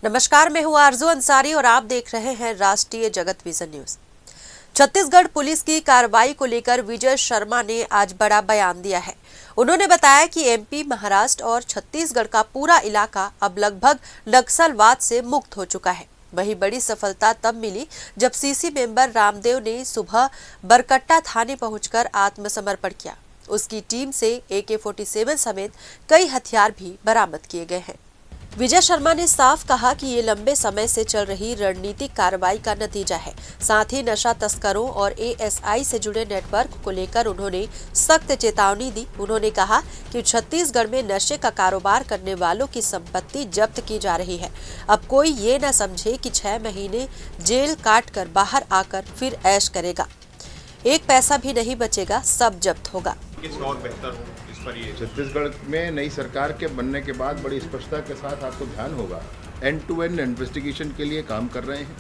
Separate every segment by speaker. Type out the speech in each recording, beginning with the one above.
Speaker 1: नमस्कार, मैं हूं आरजू अंसारी और आप देख रहे हैं राष्ट्रीय जगत विजन न्यूज। छत्तीसगढ़ पुलिस की कार्रवाई को लेकर विजय शर्मा ने आज बड़ा बयान दिया है। उन्होंने बताया कि एमपी, महाराष्ट्र और छत्तीसगढ़ का पूरा इलाका अब लगभग नक्सलवाद से मुक्त हो चुका है। वही बड़ी सफलता तब मिली जब सीसी मेंबर रामदेव ने सुबह बरकट्टा थाने पहुंचकर आत्मसमर्पण किया। उसकी टीम से AK-47 समेत कई हथियार भी बरामद किए गए हैं। विजय शर्मा ने साफ कहा कि ये लंबे समय से चल रही रणनीतिक कार्रवाई का नतीजा है। साथ ही नशा तस्करों और ASI से जुड़े नेटवर्क को लेकर उन्होंने सख्त चेतावनी दी। उन्होंने कहा कि छत्तीसगढ़ में नशे का कारोबार करने वालों की संपत्ति जब्त की जा रही है। अब कोई ये न समझे कि 6 महीने जेल काट कर बाहर आकर फिर ऐश करेगा। एक पैसा भी नहीं बचेगा, सब जब्त होगा।
Speaker 2: छत्तीसगढ़ में नई सरकार के बनने के बाद बड़ी स्पष्टता के साथ आपको ध्यान होगा, एंड टू एंड इन्वेस्टिगेशन के लिए काम कर रहे हैं।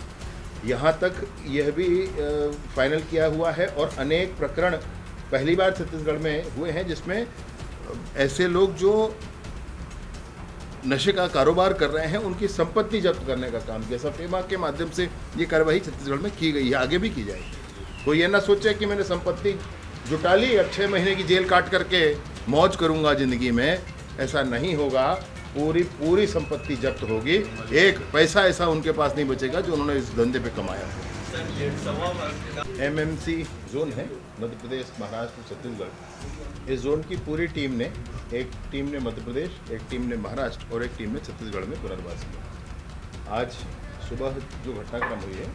Speaker 2: यहाँ तक यह भी फाइनल किया हुआ है और अनेक प्रकरण पहली बार छत्तीसगढ़ में हुए हैं जिसमें ऐसे लोग जो नशे का कारोबार कर रहे हैं उनकी संपत्ति जब्त करने का काम किया। सफेमा के माध्यम से ये कार्रवाई छत्तीसगढ़ में की गई है, आगे भी की जाएगी। कोई ये ना सोचे कि मैंने संपत्ति जुटा ली, अब 6 महीने की जेल काट करके मौज करूंगा जिंदगी में, ऐसा नहीं होगा। पूरी संपत्ति जब्त होगी, एक पैसा ऐसा उनके पास नहीं बचेगा जो उन्होंने इस धंधे पे कमाया है। MMC जोन है, मध्य प्रदेश, महाराष्ट्र, छत्तीसगढ़। इस जोन की पूरी टीम ने, एक टीम ने मध्य प्रदेश, एक टीम ने महाराष्ट्र और एक टीम ने छत्तीसगढ़ में पुनर्वास किया। आज सुबह जो घटनाक्रम हुई है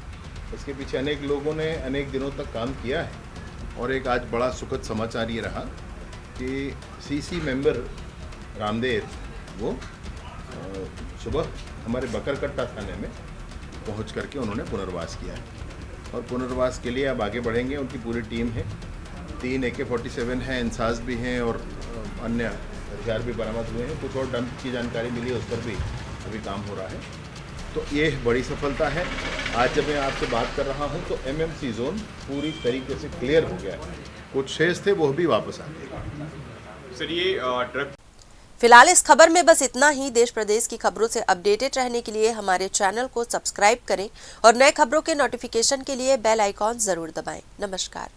Speaker 2: उसके पीछे अनेक लोगों ने अनेक दिनों तक काम किया है और एक आज बड़ा सुखद समाचार ये रहा कि सीसी मेंबर रामदेव वो सुबह हमारे बकरकट्टा थाने में पहुंच करके उन्होंने पुनर्वास किया है और पुनर्वास के लिए अब आगे बढ़ेंगे। उनकी पूरी टीम है, 3 AK-47 हैं, इंसास भी हैं और अन्य हथियार भी बरामद हुए हैं। कुछ और डंप की जानकारी मिली है, उस पर भी अभी काम हो रहा है। तो ये बड़ी सफलता है। आज जब मैं आपसे बात कर रहा हूँ तो MMC जोन पूरी तरीके से क्लियर हो गया है। कुछ शेष थे वो भी वापस आ गए।
Speaker 3: सर, ये ड्रग
Speaker 1: फिलहाल इस खबर में बस इतना ही। देश प्रदेश की खबरों से अपडेटेड रहने के लिए हमारे चैनल को सब्सक्राइब करें और नए खबरों के नोटिफिकेशन के लिए बेल आइकॉन जरूर दबाएं। नमस्कार।